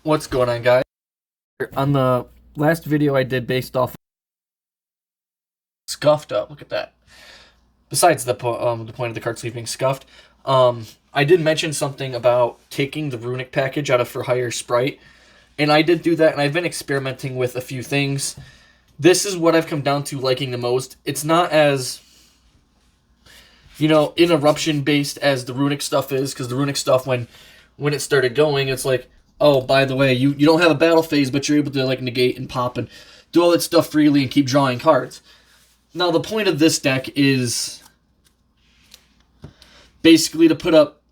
What's going on, guys? On the last video I did based off scuffed up, look at that. Besides the point of the card sleeve being scuffed, I did mention something about taking the runic package out of For Hire Spright, and I did do that, and I've been experimenting with a few things. This is what I've come down to liking the most. It's not as, interruption based as the runic stuff is, because the runic stuff, when it started going, it's like, oh, by the way, you don't have a battle phase, but you're able to like negate and pop and do all that stuff freely and keep drawing cards. Now, the point of this deck is basically to put up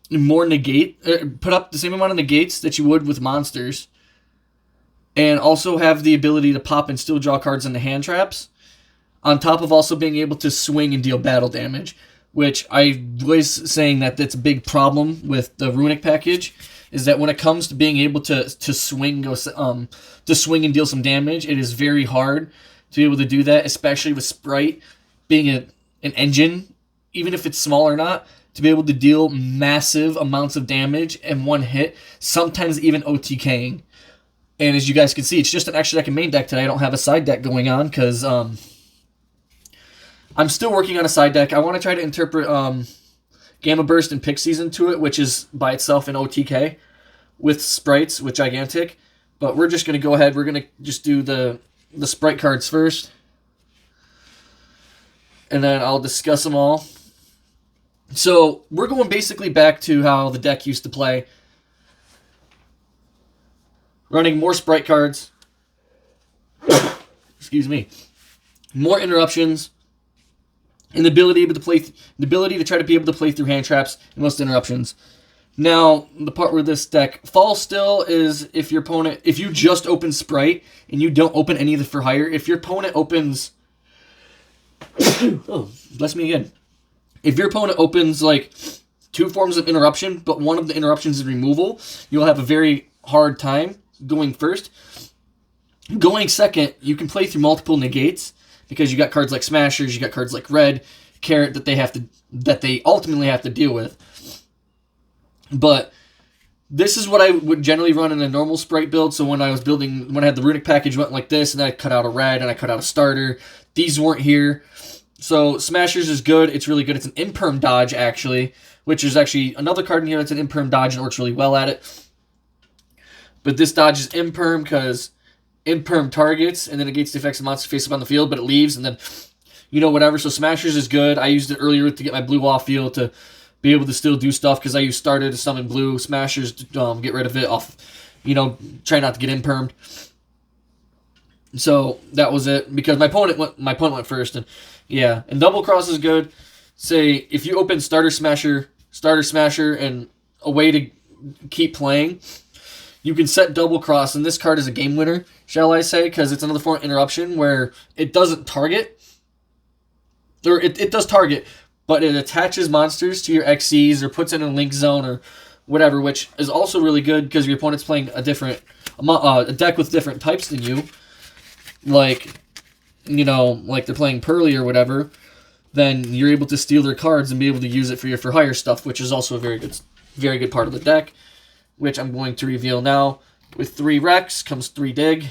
put up the same amount of negates that you would with monsters, and also have the ability to pop and still draw cards into hand traps, on top of also being able to swing and deal battle damage, which I was saying that that's a big problem with the runic package, is that when it comes to being able to swing and deal some damage, it is very hard to be able to do that, especially with Spright being an engine, even if it's small or not, to be able to deal massive amounts of damage in one hit, sometimes even OTKing. And as you guys can see, it's just an extra deck and main deck today. I don't have a side deck going on because I'm still working on a side deck. I want to try to interpret Gamma Burst and Pixies into it, which is by itself an OTK with Sprites with Gigantic. But we're just going to go ahead. We're going to just do the Spright cards first, and then I'll discuss them all. So we're going basically back to how the deck used to play. Running more Spright cards. Excuse me. More interruptions. And the ability to try to be able to play through hand traps and most interruptions. Now, the part where this deck falls still is if you just open Spright and you don't open any of the For Hire, if your opponent opens oh, bless me again. If your opponent opens like two forms of interruption, but one of the interruptions is removal, you'll have a very hard time going first. Going second, you can play through multiple negates, because you got cards like Smashers, you got cards like Red, Carrot that they ultimately have to deal with. But this is what I would generally run in a normal Spright build. So when I had the runic package, went like this, and then I cut out a Red and I cut out a starter. These weren't here. So Smashers is good. It's really good. It's an imperm dodge, actually, which is actually another card in here that's an imperm dodge and works really well at it. But this dodge is imperm because imperm targets, and then it negates the effects of monster face up on the field, but it leaves, and then, whatever. So Smashers is good. I used it earlier to get my blue off field to be able to still do stuff, because I used starter to summon blue. Smashers to get rid of it off, try not to get impermed. So that was it, because my opponent went first, and yeah. And double cross is good. Say, if you open starter smasher, and a way to keep playing, you can set double cross, and this card is a game winner, shall I say, because it's another form of interruption where it doesn't target, or it does target, but it attaches monsters to your XCs or puts it in a link zone or whatever, which is also really good because your opponent's playing a deck with different types than you, like they're playing Pearly or whatever. Then you're able to steal their cards and be able to use it for your For Hire stuff, which is also a very good part of the deck, which I'm going to reveal now. With 3 Rex comes 3 Dig.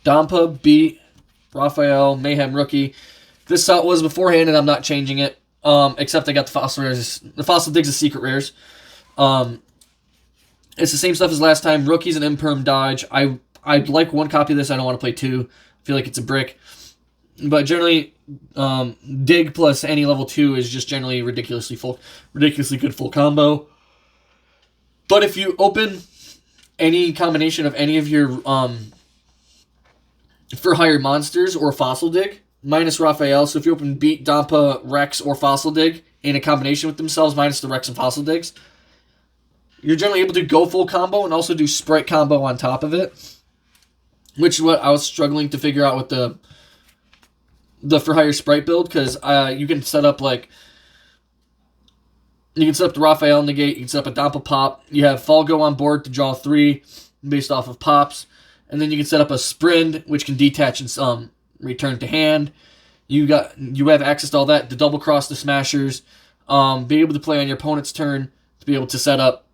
Dampa, Beat, Raphael, Mayhem Rookie. This is how it was beforehand, and I'm not changing it. Except I got the Fossil Rares. The Fossil Digs is Secret Rares. It's the same stuff as last time. Rookie's an imperm dodge. I'd like 1 copy of this. I don't want to play 2. I feel like it's a brick. But generally, Dig plus any level 2 is just generally ridiculously good full combo. But if you open any combination of any of your For Hire monsters or Fossil Dig, minus Raphael, so if you open Beat, Dampa, Rex, or Fossil Dig in a combination with themselves, minus the Rex and Fossil Digs, you're generally able to go full combo and also do Spright combo on top of it, which is what I was struggling to figure out with the For Hire Spright build, because you can set up the Raphael negate, you can set up a Dampa pop, you have Falgo on board to draw 3 based off of pops, and then you can set up a Sprint, which can detach and return to hand. You have access to all that, to double cross the Smashers, be able to play on your opponent's turn to be able to set up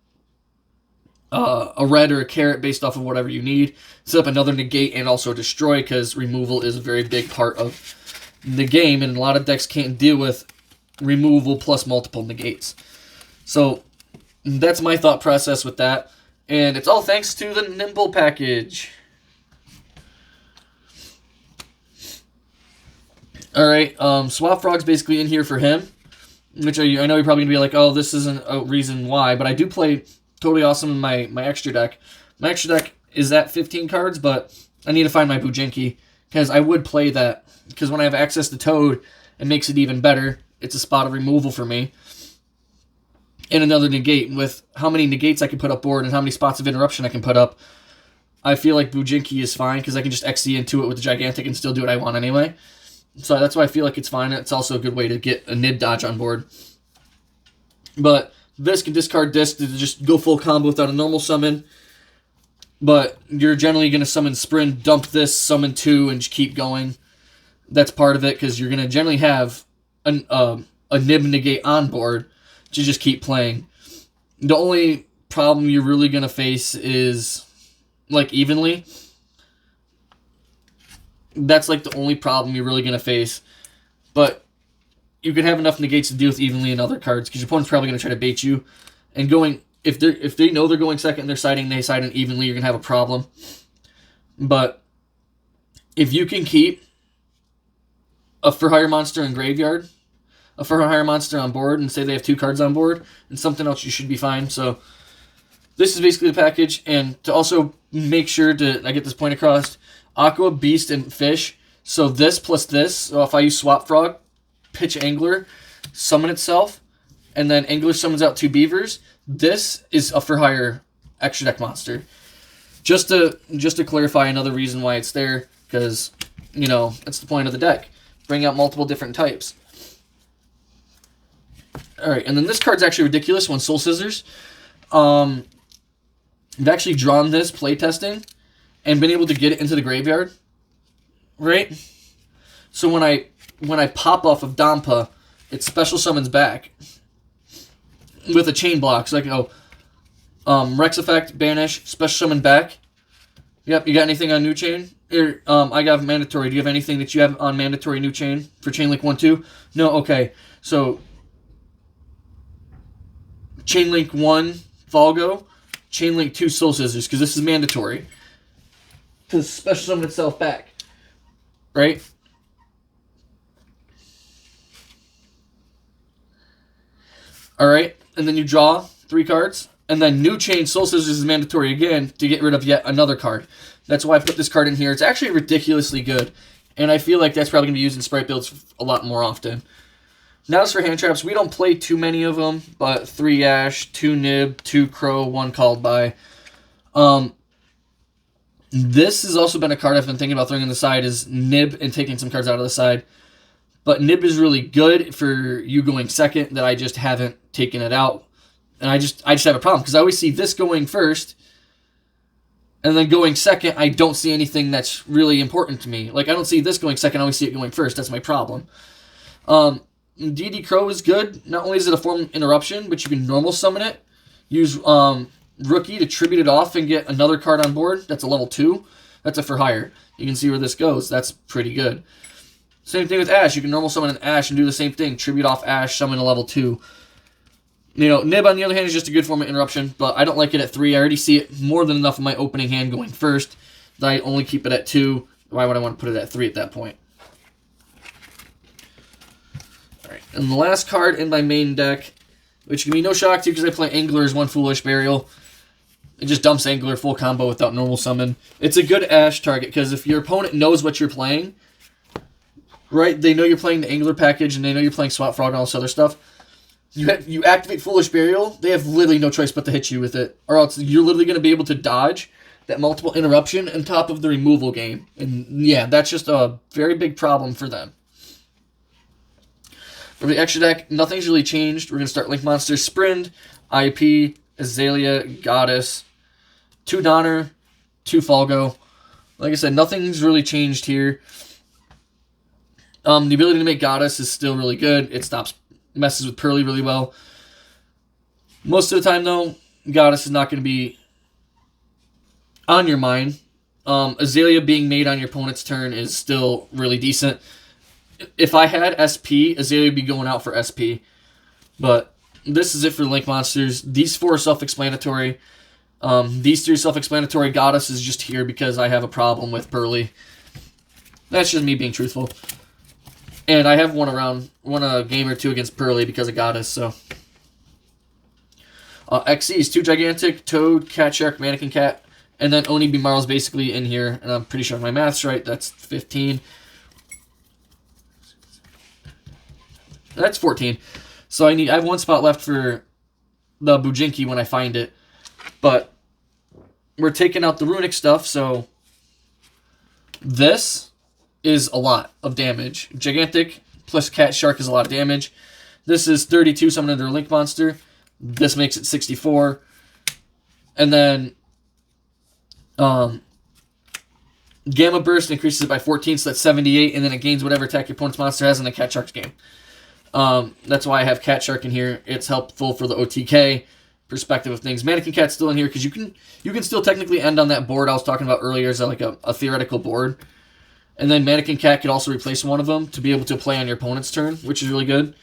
a red or a carrot based off of whatever you need. Set up another negate and also destroy, because removal is a very big part of the game, and a lot of decks can't deal with removal plus multiple negates. So that's my thought process with that, and it's all thanks to the Nimble package. Alright, Swap Frog's basically in here for him, which I know you're probably going to be like, oh, this isn't a reason why, but I do play totally awesome in my extra deck. My extra deck is at 15 cards, but I need to find my Bujinki, because I would play that, because when I have access to Toad, it makes it even better. It's a spot of removal for me. And another negate. With how many negates I can put up board and how many spots of interruption I can put up, I feel like Bujinki is fine, because I can just XC into it with the Gigantic and still do what I want anyway. So that's why I feel like it's fine. It's also a good way to get a Nib dodge on board. But this can discard this to just go full combo without a normal summon. But you're generally going to summon Sprint, dump this, summon 2, and just keep going. That's part of it, because you're going to generally have a Nib negate on board to just keep playing. The only problem you're really going to face is, like, evenly. That's, like, the only problem you're really going to face. But you can have enough negates to deal with evenly in other cards, because your opponent's probably going to try to bait you. And going, if they know they're going second and they're siding, they side in evenly, you're going to have a problem. But if you can keep a for hire monster in graveyard, a for hire monster on board, and say they have 2 cards on board, and something else, you should be fine. So this is basically the package. And to also make sure I get this point across, Aqua, Beast, and Fish. So this plus this. So if I use Swap Frog, pitch Angler, summon itself, and then Angler summons out 2 Beavers, this is a for hire extra deck monster. Just to clarify another reason why it's there, because, you know, that's the point of the deck. Bring out multiple different types. Alright, and then this card's actually ridiculous, one Soul Scissors. I've actually drawn this playtesting and been able to get it into the graveyard. Right? So when I pop off of Dampa, it special summons back with a chain block. So I can go Rex effect, banish, special summon back. Yep, you got anything on New Chain? Here, I got mandatory. Do you have anything that you have on mandatory New Chain for Chain Link 1, 2? No? Okay. So Chain Link 1, Falgo. Chain Link 2, Soul Scissors, because this is mandatory. Because special summon itself back. Right? Alright, and then you draw 3 cards. And then New Chain Soul Scissors is mandatory again to get rid of yet another card. That's why I put this card in here. It's actually ridiculously good. And I feel like that's probably going to be used in Spright builds a lot more often. Now as for hand traps, we don't play too many of them, but 3 Ash, 2 Nib, 2 Crow, 1 Called By. This has also been a card I've been thinking about throwing on the side, is Nib and taking some cards out of the side. But Nib is really good for you going second, that I just haven't taken it out. And I just have a problem, because I always see this going first, and then going second, I don't see anything that's really important to me. Like, I don't see this going second, I always see it going first. That's my problem. DD Crow is good. Not only is it a form of interruption, but you can normal summon it. Use Rookie to tribute it off and get another card on board. That's a level 2. That's a for hire. You can see where this goes. That's pretty good. Same thing with Ash. You can normal summon an Ash and do the same thing. Tribute off Ash, summon a level 2. You know, Nib, on the other hand, is just a good form of interruption, but I don't like it at 3. I already see it more than enough in my opening hand going first, that I only keep it at 2. Why would I want to put it at 3 at that point? Alright, and the last card in my main deck, which can be no shock to you because I play Angler as 1 Foolish Burial. It just dumps Angler full combo without normal summon. It's a good Ash target, because if your opponent knows what you're playing, right, they know you're playing the Angler package, and they know you're playing Swap Frog and all this other stuff, you activate Foolish Burial, they have literally no choice but to hit you with it. Or else you're literally going to be able to dodge that multiple interruption on top of the removal game. And yeah, that's just a very big problem for them. For the extra deck, nothing's really changed. We're going to start Link Monsters, Sprint, IP, Azalea, Goddess, 2 Donner, 2 Falgo. Like I said, nothing's really changed here. The ability to make Goddess is still really good. It messes with Pearly really well. Most of the time, though, Goddess is not going to be on your mind. Azalea being made on your opponent's turn is still really decent. If I had SP, Azalea would be going out for SP. But this is it for Link Monsters. These 4 are self-explanatory. These 3 are self-explanatory. Goddess is just here because I have a problem with Pearly. That's just me being truthful. And I have won a game or 2 against Pearly because of Goddess, so. XC's 2 Gigantic, Toad, Cat Shark, Mannequin Cat, and then Oni Bimaru's basically in here, and I'm pretty sure my math's right. That's 15. That's 14. So I have 1 spot left for the Bujinki when I find it. But we're taking out the runic stuff, so this is a lot of damage. Gigantic plus Cat Shark is a lot of damage. This is 32 summoned under a Link Monster. This makes it 64. And then Gamma Burst increases it by 14, so that's 78, and then it gains whatever attack your opponent's monster has in the Cat Shark's game. That's why I have Cat Shark in here. It's helpful for the OTK perspective of things. Mannequin Cat's still in here because you can still technically end on that board I was talking about earlier as like a theoretical board. And then Mannequin Cat could also replace one of them to be able to play on your opponent's turn, which is really good.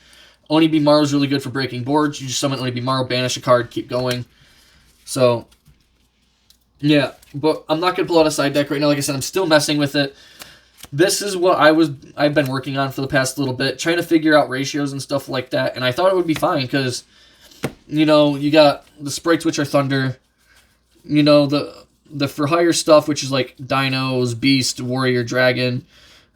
Oni Bimaru is really good for breaking boards. You just summon Oni Bimaru, banish a card, keep going. So, yeah. But I'm not going to pull out a side deck right now. Like I said, I'm still messing with it. This is what I've been working on for the past little bit, trying to figure out ratios and stuff like that. And I thought it would be fine because, you know, you got the sprites, which are thunder. You know, the for hire stuff, which is like dinos, beast, warrior, dragon.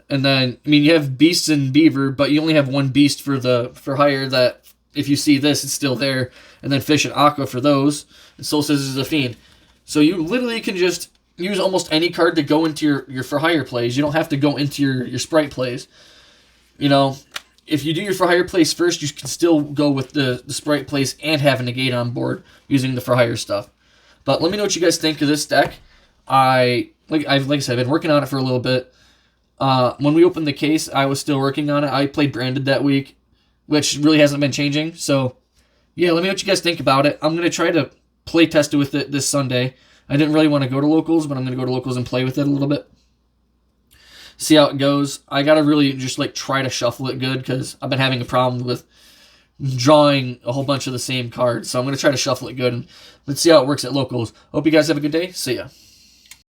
And then, I mean, you have beasts and beaver, but you only have 1 beast for hire that if you see this, it's still there. And then fish and aqua for those. And Soul Scissors is a fiend. So you literally can just use almost any card to go into your for hire plays. You don't have to go into your sprite plays. You know, if you do your for hire plays first, you can still go with the sprite plays and have a negate on board using the for hire stuff. But let me know what you guys think of this deck. Like I said, I've been working on it for a little bit. When we opened the case, I was still working on it. I played Branded that week, which really hasn't been changing. So, yeah, let me know what you guys think about it. I'm going to try to play test it with it this Sunday. I didn't really want to go to locals, but I'm going to go to locals and play with it a little bit. See how it goes. I got to really just like try to shuffle it good because I've been having a problem with drawing a whole bunch of the same cards. So I'm going to try to shuffle it good and let's see how it works at locals. Hope you guys have a good day. See ya.